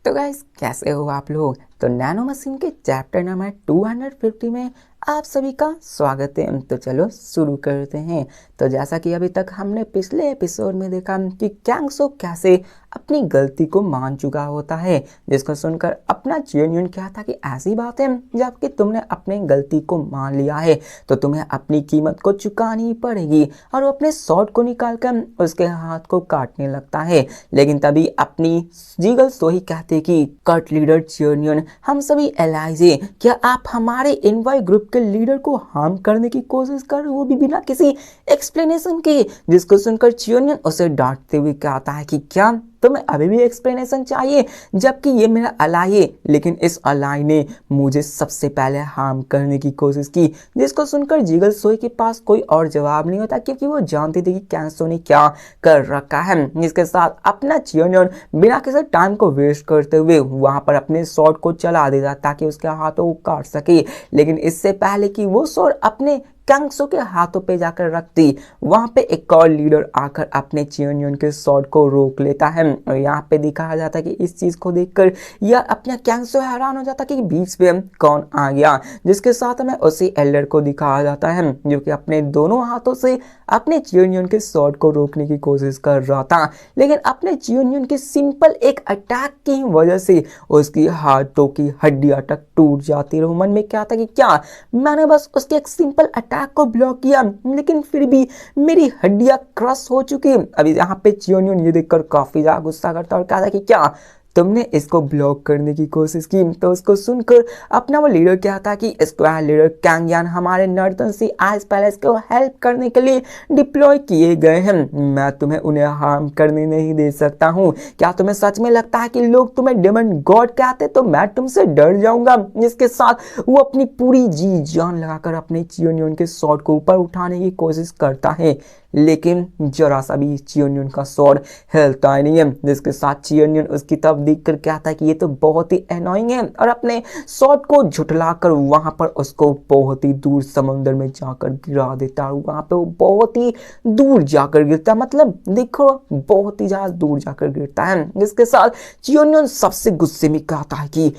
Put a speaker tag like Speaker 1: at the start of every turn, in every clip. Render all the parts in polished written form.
Speaker 1: तो गाइस कैसे हो आप लोग। तो नैनो मशीन के चैप्टर नंबर 250 में आप सभी का स्वागत है। तो चलो शुरू करते हैं। तो जैसा कि अभी तक हमने पिछले एपिसोड में देखा कि कैंग्सो कैसे अपनी गलती को मान चुका होता है, जिसको सुनकर अपना जेन्युइन क्या था कि ऐसी बात है जबकि तुमने अपनी गलती को मान लिया है तो तुम्हें अपनी कीमत को चुकानी ही पड़ेगी। और वो अपने शॉर्ट को निकालकर उसके हाथ को काटने लगता है। लेकिन तभी अपनी जीगल सोही कहते कि कट लीडर जेन्युइन, हम एलआईजे एलाइजे, क्या आप हमारे इनवाई ग्रुप के लीडर को हार्म करने की कोशिश कर, वो भी बिना किसी एक्सप्लेनेशन के। जिसको सुनकर जेन्युइन उसे डांटते हुए कहता है कि क्या तुम्हें अभी भी एक्सप्लेनेशन चाहिए, जबकि ये मेरा अलाई है, लेकिन इस अलाई ने मुझे सबसे पहले हार्म करने की कोशिश की। जिसको सुनकर जीगल सोई के पास कोई और जवाब नहीं होता, क्योंकि वो जानती थी कि कैंसो ने क्या कर रखा है। जिसके साथ अपना जेन्युइन बिना किसी टाइम को वेस्ट करते हुए वहां पर अपने शॉट को चला देता ताकि उसके हाथों को काट सके। लेकिन इससे पहले कि वो शॉट अपने कैंग्सो के हाथों पे जाकर रखती, वहां पे एक और लीडर आकर अपने जेन्युइन के शॉट को रोक लेता है। और यहाँ पे दिखाया जाता है कि इस चीज को देखकर यह अपना कैंग्सो हैरान हो जाता है कि बीच में कौन आ गया। जिसके साथ में उसी एल्डर को दिखाया जाता है जो कि अपने दोनों हाथों से अपने जेन्युइन के शॉट को रोकने की कोशिश कर रहा था। लेकिन अपने जेन्युइन के सिंपल एक अटैक की वजह से उसकी हाथों की हड्डियां तक टूट जाती रही। मन में क्या था कि क्या मैंने बस उसके एक सिंपल अटैक को ब्लॉक किया, लेकिन फिर भी मेरी हड्डियां क्रश हो चुकी। अभी यहाँ पे जेन्युइन ये देखकर काफी ज्यादा गुस्सा करता और कहा था कि क्या तुमने इसको ब्लॉक करने की कोशिश की। तो उसको सुनकर अपना वो लीडर क्या था कि स्क्वायर लीडर कैंगयान हमारे नर्तन सी आइस पैलेस को हेल्प करने के लिए डिप्लॉय किए गए हैं। मैं तुम्हें उन्हें हार्म करने नहीं दे सकता हूँ। क्या तुम्हें सच में लगता है कि लोग तुम्हें डेमन गॉड कहते तो मैं तुमसे डर जाऊंगा। जिसके साथ वो अपनी पूरी जी जान लगाकर अपने जेन्युइन के शॉट को ऊपर उठाने की कोशिश करता है, लेकिन जरा सा भी जेन्युइन का शॉट हिलता ही नहीं है। जिसके साथ जेन्युइन उसकी तरफ देखकर कहता है कि ये तो बहुत ही एनोइंग है, और अपने शॉट को झुठलाकर वहां पर उसको बहुत ही दूर समुद्र में जाकर गिरा देता है। वहां पे वो बहुत ही दूर जाकर गिरता है, मतलब देखो बहुत ही ज्यादा दूर जाकर गिरता है। जिसके साथ जेन्युइन सबसे गुस्से में कहता है कि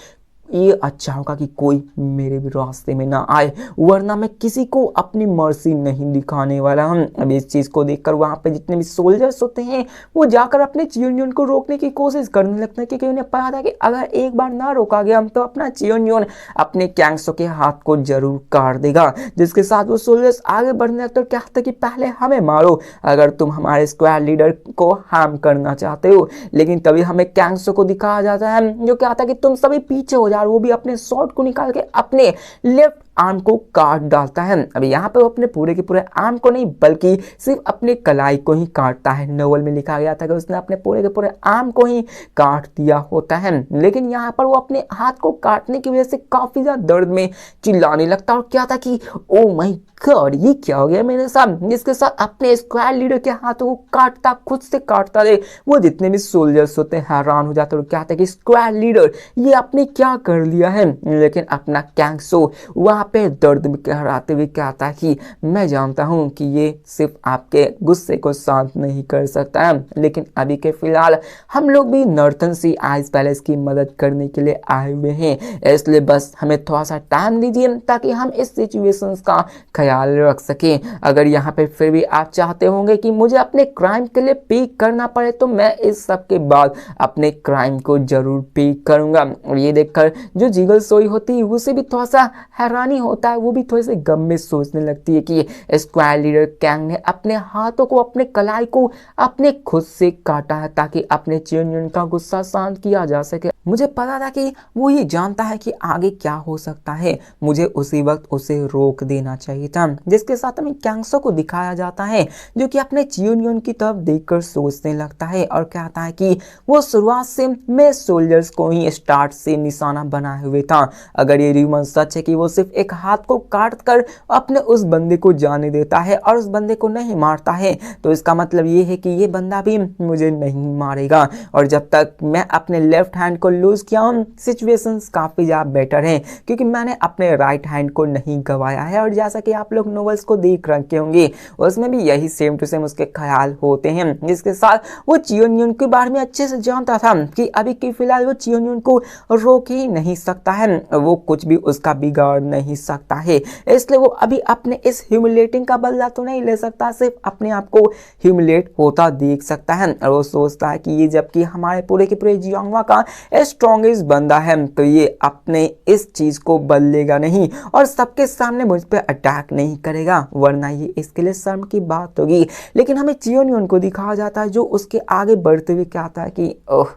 Speaker 1: ये अच्छा होगा कि कोई मेरे भी रास्ते में ना आए, वरना मैं किसी को अपनी मर्जी नहीं दिखाने वाला हूं। अब इस चीज को देखकर वहां पे जितने भी सोल्जर्स होते हैं वो जाकर अपने जेन्युइन को रोकने की कोशिश करने लगते हैं, क्योंकि उन्हें पता था कि अगर एक बार ना रोका गया तो अपना जेन्युइन अपने कैंग्सो के हाथ को जरूर काट देगा। जिसके साथ वो सोल्जर्स आगे बढ़ने लगते और कहते कि पहले हमें मारो अगर तुम हमारे स्क्वायर लीडर को हार्म करना चाहते हो। लेकिन तभी हमें कैंग्सो को दिखाया जाता है जो कहता है कि तुम सभी पीछे हो जाओ। वो भी अपने शॉट को निकाल के अपने लेफ्ट आर्म को काट डालता है। अभी यहाँ पे वो अपने पूरे के पूरे आर्म को नहीं बल्कि सिर्फ अपने कलाई को ही काटता है। नोवेल में लिखा गया था कि उसने अपने पूरे के पूरे आर्म को ही काट दिया होता है, लेकिन यहाँ पर वो अपने हाथ को काटने की वजह से काफी ज्यादा दर्द में चिल्लाने लगता और क्या था कि ओ माय गॉड ये क्या हो गया मेरे साथ। जिसके साथ अपने स्क्वायर लीडर के हाथों को काटता, खुद से काटता रहे। वो जितने भी सोल्जर्स होते हैं हैरान हो जाते और कहते हैं कि स्क्वायर लीडर ये आपने क्या कर लिया है। लेकिन अपना कैंग्सो वहां पे दर्द में कहराते हुए कहता है कि मैं जानता हूं कि ये सिर्फ आपके गुस्से को शांत नहीं कर सकता है, लेकिन अभी के फिलहाल हम लोग भी नॉर्थन सी आइस पैलेस की मदद करने के लिए आए हुए हैं, इसलिए बस हमें थोड़ा सा टाइम दीजिए ताकि हम इस सिचुएशन का ख्याल रख सकें। अगर यहाँ पे फिर भी आप चाहते होंगे कि मुझे अपने क्राइम के लिए पे करना पड़े तो मैं इस सब के बाद अपने क्राइम को जरूर पे करूंगा। और ये देखकर जो जीगल सोई होती है उसे भी थोड़ा सा हैरानी होता है, वो भी थोड़े से गम में सोचने लगती है कि स्क्वायर लीडर कैंग ने अपने हाथों को, अपने कलाई को अपने खुद से काटा है ताकि अपने जेन्युइन का गुस्सा शांत किया जा सके। मुझे पता था कि वो ये जानता है कि आगे क्या हो सकता है, मुझे उसी वक्त उसे रोक देना चाहिए था। जिसके साथ हमें कैंग्सो को दिखाया जाता है जो कि अपने जेन्युइन की तरफ देखकर सोचने लगता है और कहता है कि वो शुरुआत से मैं सोल्जर्स को ही स्टार्ट से निशाना बनाए हुए था। अगर ये र्यूमर सच है कि वो सिर्फ एक हाथ को काट कर अपने उस बंदे को जाने देता है और उस बंदे को नहीं मारता है, तो इसका मतलब ये है कि ये बंदा भी मुझे नहीं मारेगा। और जब तक मैं अपने लेफ्ट हैंड को लूज किया हूँ, सिचुएशंस काफी ज्यादा बेटर है क्योंकि मैंने अपने राइट हैंड को नहीं गवाया है। और जैसा कि आप लोग नॉवेल्स को देख रखे होंगे, उसमें भी यही सेम टू सेम उसके ख्याल होते हैं, जिसके साथ वो चियोन यून के बारे में अच्छे से जानता था कि अभी के फिलहाल वो चियोन यून को रोक ही नहीं सकता है, वो कुछ भी उसका बिगाड़ नहीं सकता है। इसलिए वो अभी अपने इस ह्यूमिलेटिंग का बदला तो नहीं ले सकता, सिर्फ अपने आप को ह्यूमिलेट होता देख सकता है। और वो सोचता है कि ये जबकि हमारे पूरे के पूरे जियांगवा का स्ट्रॉन्गेस्ट बंदा है, तो ये अपने इस चीज को बदलेगा नहीं और सबके सामने मुझ पे अटैक नहीं करेगा, वरना ये इसके लिए शर्म की बात होगी। लेकिन हमें चियोन यून को दिखाया जाता है जो उसके आगे बढ़ते हुए कहता है कि ओह,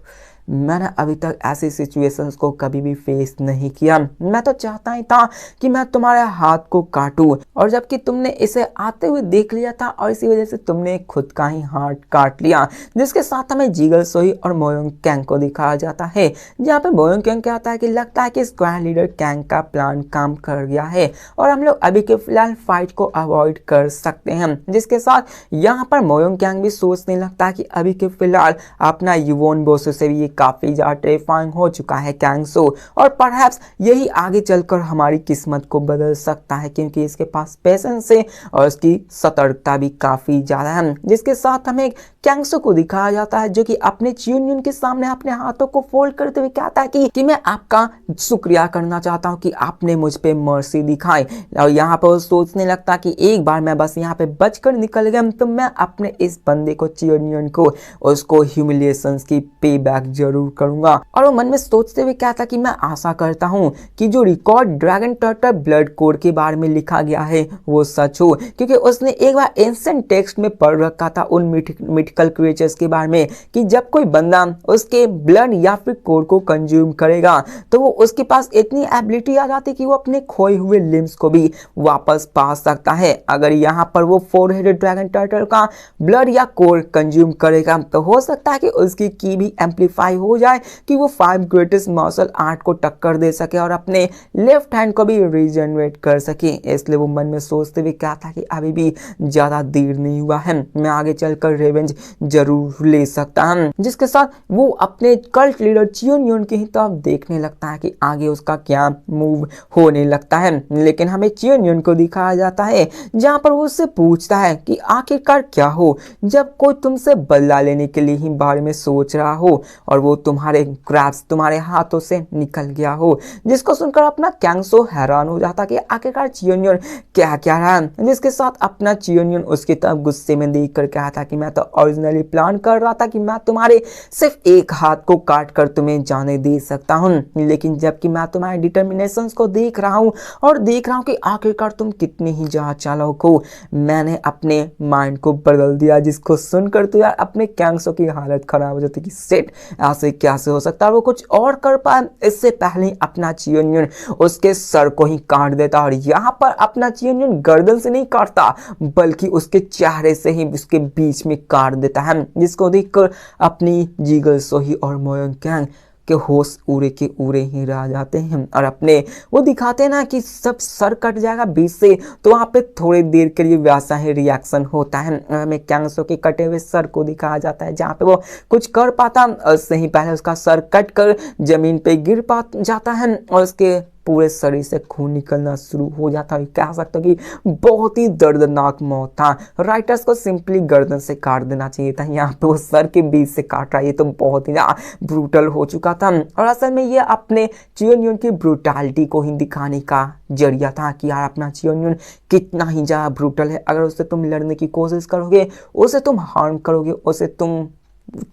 Speaker 1: मैंने अभी तक ऐसी सिचुएशंस को कभी भी फेस नहीं किया, मैं तो चाहता ही था कि मैं तुम्हारे हाथ को काटूं, और जबकि तुमने इसे आते हुए देख लिया था और इसी वजह से तुमने खुद का ही हाथ काट लिया। जिसके साथ हमें जीगल सोही और मोयोंग कैंग को दिखाया जाता है, जहाँ पे मोयोंग कैंग कहता है कि लगता है कि स्क्वाड लीडर कैंग का प्लान काम कर गया है और हम लोग अभी के फिलहाल फाइट को अवॉइड कर सकते हैं। जिसके साथ यहाँ पर मोयोंग कैंग भी सोचने लगता है कि अभी के फिलहाल अपना युवोन बोसो से भी काफी ज्यादा टेरिफाइंग हो चुका है कैंग सो, और परहैप्स यही आगे चलकर हमारी किस्मत को बदल सकता है क्योंकि इसके पास पेशेंस है और इसकी सतर्कता भी काफी ज्यादा है। जिसके साथ हमें कैंग सो को दिखाया जाता है जो कि अपने चियोन यून के सामने अपने हाथों को फोल्ड करते हुए कहता है कि मैं आपका शुक्रिया करना चाहता हूं कि आपने मुझ पे मर्सी दिखाई। और यहाँ पर वो सोचने लगता कि एक बार मैं बस यहाँ पे बचकर निकल गया तो मैं अपने इस बंदे को चियोन यून को उसको ह्यूमिलिएशंस की पे बैक जरूर करूंगा। और वो मन में सोचते हुए कहता कि मैं आशा करता हूं कि जो record dragon turtle blood code के बारे में लिखा गया है वो सच हो, क्योंकि उसने एक बार एंशिएंट टेक्स्ट में पढ़ रखा था उन मिथिकल क्रिएचर्स के बारे में कि जब कोई बंदा उसके ब्लड या फिर कोड को कंज्यूम करेगा तो वो उसके पास इतनी एबिलिटी आ जाती कि वो अपने खोए हुए लिम्स को भी वापस पा सकता है। अगर यहाँ पर वो 4 हेडेड ड्रैगन टर्टल का ब्लड या कोड कंज्यूम करेगा तो हो सकता है कि उसकी की भी एम्पलीफाई हो जाए कि वो 5 ग्रेटेस्ट मार्शल आर्ट को टक्कर दे सके और अपने लेफ्ट हैंड को भी रीजनरेट कर सके। इसलिए वो मन में सोचते हुए क्या था कि अभी भी ज्यादा देर नहीं हुआ है, मैं आगे चलकर रिवेंज जरूर ले सकता हूं। जिसके साथ वो अपने कल्ट लीडर चियोन यून की तरफ देखने लगता है कि आगे उसका क्या मूव होने लगता है। लेकिन हमें चियोन यून को दिखाया जाता है जहां पर वो उससे पूछता है कि आखिरकार क्या हो जब कोई तुमसे बदला लेने के लिए ही बारे में सोच रहा हो और वो तुम्हारे ग्रैप्स तुम्हारे हाथों से निकल गया हो। जिसको सुनकर अपना कैंग सो हैरान हो जाता कि आखिरकार चियोन यून क्या क्या रहा। जिसके साथ अपना चियोन यून उसकी तरफ गुस्से में देख कर कहा था कि मैं तो ओरिजिनली प्लान कर रहा था कि मैं तुम्हारे सिर्फ एक हाथ को काट कर तुम्हें जाने दे सकता हूं, लेकिन जबकि मैं तुम्हारे डिटर्मिनेशंस को देख रहा हूं और देख रहा हूं कि आखिरकार तुम कितने ही जहां चालाक हो, मैंने अपने माइंड को बदल दिया। जिसको सुनकर तो यार अपने कैंग सो की हालत खराब हो जाती कि सेट ऐसे कैसे हो सकता है, वो कुछ और कर पाए। इससे पहले अपना चियोन यून उसके सर को ही काट देता और यहाँ पर अपना चियोन यून गर्दन से नहीं काटता बल्कि उसके चेहरे से ही उसके बीच में काट देता है। जिसको देखकर अपनी जीगल सोही और मोयोंग कैंग के होश उड़े के उड़े ही रह जाते हैं और अपने वो दिखाते हैं ना कि सब सर कट जाएगा बीच से, तो वहाँ पे थोड़ी देर के लिए वैसा ही रिएक्शन होता है। हमें कैंग सो के कटे हुए सर को दिखाया जाता है जहाँ पे वो कुछ कर पाता उससे ही पहले उसका सर कट कर जमीन पे गिर पा जाता है और उसके पूरे शरीर से खून निकलना शुरू हो जाता है। कह सकते हो कि बहुत ही दर्दनाक मौत था। राइटर्स को सिंपली गर्दन से काट देना चाहिए था, यहाँ पे वो सर के बीच से काट रहा है, ये तो बहुत ही ब्रूटल हो चुका था। और असल में ये अपने चियोन यून की ब्रूटैलिटी को ही दिखाने का जरिया था कि यार अपना चियोन यून कितना ही ज्यादा ब्रूटल है। अगर उससे तुम लड़ने की कोशिश करोगे, उसे तुम हार्म करोगे, उसे तुम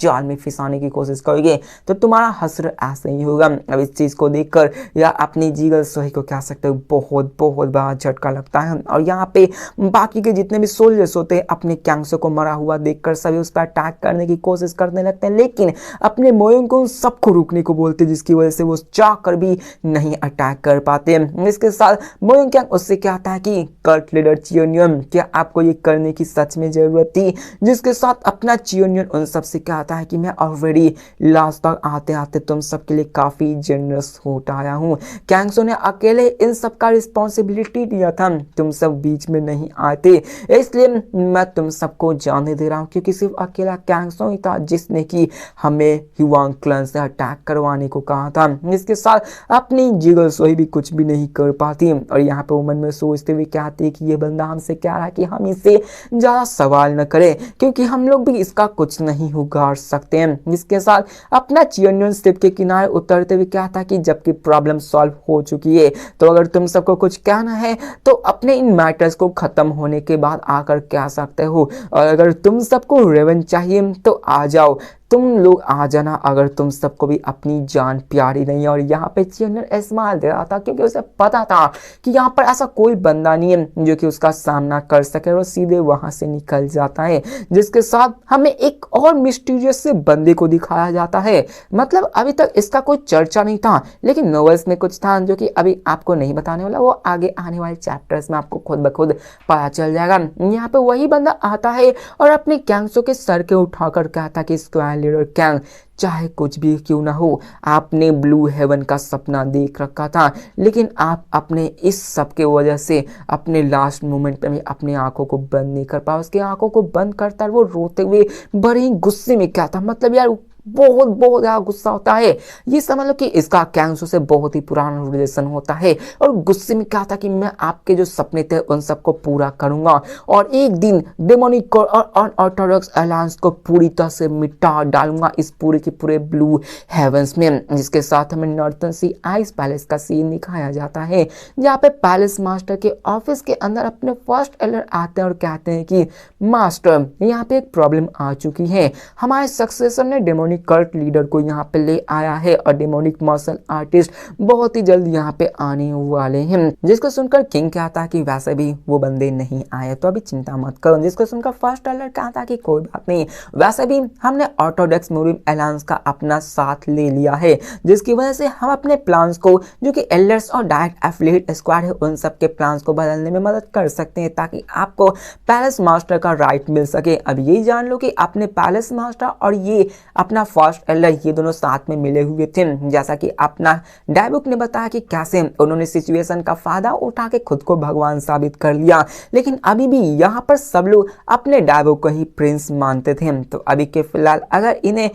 Speaker 1: जाल में फंसाने की कोशिश करोगे तो तुम्हारा हश्र ऐसे ही होगा। अब इस चीज को देखकर या अपनी जीगल सोही को कह सकते हो बहुत बहुत बड़ा झटका लगता है। और यहाँ पे बाकी के जितने भी सोल्जर्स होते हैं अपने कैंग सो को मरा हुआ देखकर सभी उस पर अटैक करने की कोशिश करने लगते हैं, लेकिन अपने मोयोंग को सबको रुकने को बोलते हैं, जिसकी वजह से वो चाह कर भी नहीं अटैक कर पाते। इसके साथ मोयोंग कैंग उससे कहता है कि कल्ट लीडर चियोन यून क्या आपको ये करने की सच में जरूरत थी। जिसके साथ अपना चियोन यून उन सबसे कहता है कि मैं ऑलरेडी लास्ट तक आते आते तुम सबके लिए काफ़ी जनरस होता आया हूँ। कैंगसो ने अकेले इन सब का रिस्पॉन्सिबिलिटी दिया था, तुम सब बीच में नहीं आते, इसलिए मैं तुम सबको जाने दे रहा हूँ, क्योंकि सिर्फ अकेला कैंगसो ही था जिसने कि हमें ह्यूआंग क्लैन से अटैक करवाने को कहा था। इसके साथ अपनी जिगर सोई भी कुछ भी नहीं कर पाती और यहाँ पे वो मन में सोचते हुए कहते हैं कि ये बंदा हमसे कह रहा है कि हम इससे ज़्यादा सवाल न करें, क्योंकि हम लोग भी इसका कुछ नहीं उगाड़ सकते हैं। इसके साथ अपना चियरनियन शिप के किनारे उतरते हुए कहता कि जबकि प्रॉब्लम सॉल्व हो चुकी है, तो अगर तुम सबको कुछ कहना है तो अपने इन मैटर्स को खत्म होने के बाद आकर कह सकते हो, और अगर तुम सबको रेवन चाहिए तो आ जाओ, तुम लोग आ जाना, अगर तुम सबको भी अपनी जान प्यारी नहीं है। और यहाँ पे चियरनियन स्माइल दे रहा था, क्योंकि उसे पता था कि यहाँ पर ऐसा कोई बंदा नहीं है जो कि उसका सामना कर सके, और सीधे वहां से निकल जाता है। जिसके साथ हमें एक और मिस्टीरियस से बंदे को दिखाया जाता है। मतलब अभी तक इसका कोई चर्चा नहीं था, लेकिन नोवेल्स में कुछ था जो कि अभी आपको नहीं बताने वाला, वो आगे आने वाले चैप्टर्स में आपको खुद ब खुद पता चल जाएगा। यहाँ पे वही बंदा आता है और अपने कैंगसो के सर के उठाकर कहता कि स्क्वायर लीडर कैंग, चाहे कुछ भी क्यों ना हो, आपने ब्लू हेवन का सपना देख रखा था, लेकिन आप अपने इस सब के वजह से अपने लास्ट मोमेंट में अपनी आंखों को बंद नहीं कर पाए। उसकी आंखों को बंद करता है वो रोते हुए बड़े ही गुस्से में क्या था, मतलब यार बहुत बहुत ज्यादा गुस्सा होता है। ये समझ लो कि इसका कैंगसो से बहुत ही पुराना रिलेशन होता है, और गुस्से में क्या था कि मैं आपके जो सपने थे उन सबको पूरा करूंगा, और एक दिन डेमोनिक और अनऑर्थोडॉक्स अलायंस को पूरी तरह से मिटा डालूंगा इस पूरे के पूरे ब्लू हेवंस में। जिसके साथ हमें नॉर्थन सी आइस पैलेस का सीन दिखाया जाता है, जहाँ पे पैलेस मास्टर के ऑफिस के अंदर अपने फर्स्ट एलर आते हैं और कहते हैं कि मास्टर, यहाँ पे एक प्रॉब्लम आ चुकी है, हमारे सक्सेसर ने डेमोनिक कल्ट लीडर को यहाँ पे ले आया है, और डेमोनिक मार्शल आर्टिस्ट बहुत ही जल्द यहाँ पे आने वाले हैं। जिसको सुनकर किंग कहता है कि वैसे भी वो बंदे नहीं आए तो अभी चिंता मत करो। जिसको सुनकर फर्स्ट एलर कहता है कि कोई बात नहीं, वैसे भी हमने ऑर्थोडॉक्स मुस्लिम अलायंस का अपना साथ ले लिया है, जिसकी वजह से हम अपने प्लान्स को, जो कि एल्डर्स और डायरेक्ट एफिलिएट स्क्वाड है, उन सब के प्लान्स को बदलने में मदद कर सकते हैं, ताकि आपको पैलेस मास्टर का राइट मिल सके। अब यही जान लो कि अपने पैलेस मास्टर और ये अपना फर्स्ट एलर, ये दोनों साथ में मिले हुए थे। जैसा कि अपना डायबुक ने बताया कि कैसे उन्होंने सिचुएशन का फायदा उठा के खुद को भगवान साबित कर लिया, लेकिन अभी भी यहाँ पर सब लोग अपने डायबुक को ही प्रिंस मानते थे। तो अभी के फिलहाल अगर इन्हें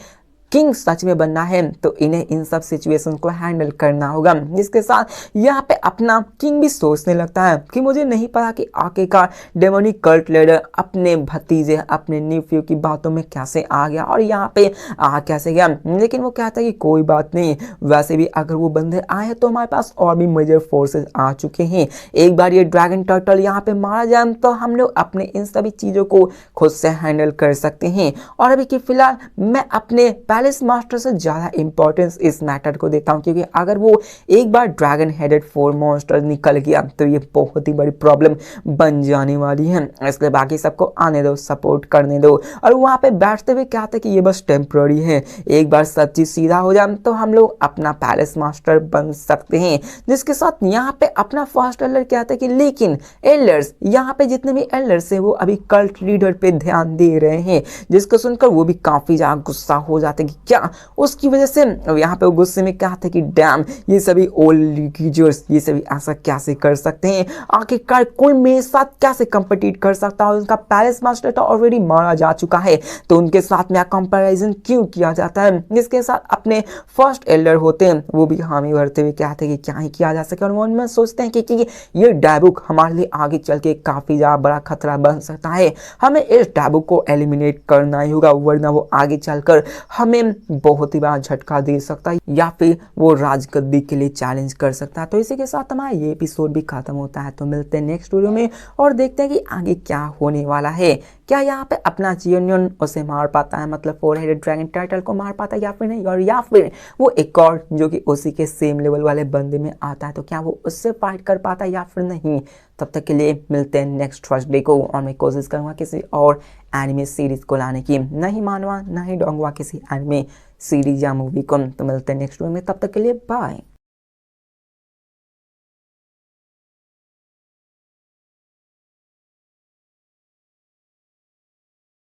Speaker 1: किंग सच में बनना है तो इन्हें इन सब सिचुएशन को हैंडल करना होगा। जिसके साथ यहाँ पे अपना किंग भी सोचने लगता है कि मुझे नहीं पता कि आखिरकार डेमोनिक कल्ट लीडर अपने भतीजे, अपने न्यूफ्यू की बातों में कैसे आ गया और यहाँ पे आ कैसे गया। लेकिन वो कहता है कि कोई बात नहीं, वैसे भी अगर वो बंदे आए तो हमारे पास और भी मेजर फोर्सेस आ चुके हैं, एक बार ये ड्रैगन टर्टल यहाँ पे मारा जाए तो हम लोग अपने इन सभी चीज़ों को खुद से हैंडल कर सकते हैं। और अभी के फिलहाल मैं अपने पैलेस मास्टर से ज्यादा इंपॉर्टेंस इस मैटर को देता हूं, क्योंकि अगर वो एक बार ड्रैगन हेडेड 4 मॉन्स्टर निकल गया तो ये बहुत ही बड़ी प्रॉब्लम बन जाने वाली है। इसलिए बाकी सबको आने दो, सपोर्ट करने दो। और वहां पे बैठते हुए कहते कि ये बस टेम्पररी है, एक बार सब चीज सीधा हो जाए तो हम लोग अपना पैलेस मास्टर बन सकते हैं। जिसके साथ यहाँ पे अपना फर्स्ट एल्डर कहते हैं कि लेकिन एल्डर्स, यहाँ पे जितने भी एल्डर्स है वो अभी कल्ट लीडर पे ध्यान दे रहे हैं। जिसको सुनकर वो भी काफी ज्यादा गुस्सा हो जाते कि क्या उसकी वजह से। यहाँ पे वो गुस्से में कहते कि डैम, ये सभी ओल्ड लीगर्स, ये सभी ऐसा कैसे कर सकते हैं, आखिरकार कोई मेरे साथ कैसे कंपीट कर सकता है। उनका पैलेस मास्टर तो ऑलरेडी मारा जा चुका है, तो उनके साथ में कंपैरिजन क्यों किया जाता है। जिसके साथ अपने फर्स्ट एल्डर होते हैं वो भी हामी भरते हुए कहते हैं कि क्या ही किया जा सके, और वो उनमें सोचते हैं कि ये डायबुक हमारे लिए आगे चल के काफी ज्यादा बड़ा खतरा बन सकता है, हमें इस डायबुक को एलिमिनेट करना ही होगा, वरना वो आगे चलकर हमें बहुत ही बड़ा झटका दे सकता है या फिर वो राजगद्दी के लिए चैलेंज कर सकता है। तो इसी के साथ हमारा ये एपिसोड भी खत्म होता है। तो मिलते हैं नेक्स्ट वीडियो में और देखते हैं कि आगे क्या होने वाला है। क्या यहाँ पे अपना चियरनियन उसे मार पाता है, मतलब 4 हेडेड ड्रैगन टर्टल को मार पाता है या फिर नहीं, और या फिर वो एक और जो कि उसी के सेम लेवल वाले बंदे में आता है तो क्या वो उससे फाइट कर पाता है या फिर नहीं। तब तक के लिए मिलते हैं नेक्स्ट थर्सडे को, और मैं कोशिश करूँगा किसी और एनिमे सीरीज को लाने की, नहीं मानवा नहीं डोंगवा किसी एनिमे सीरीज या मूवी को। तो मिलते हैं नेक्स्ट वीडियो में, तब तक के लिए बाय।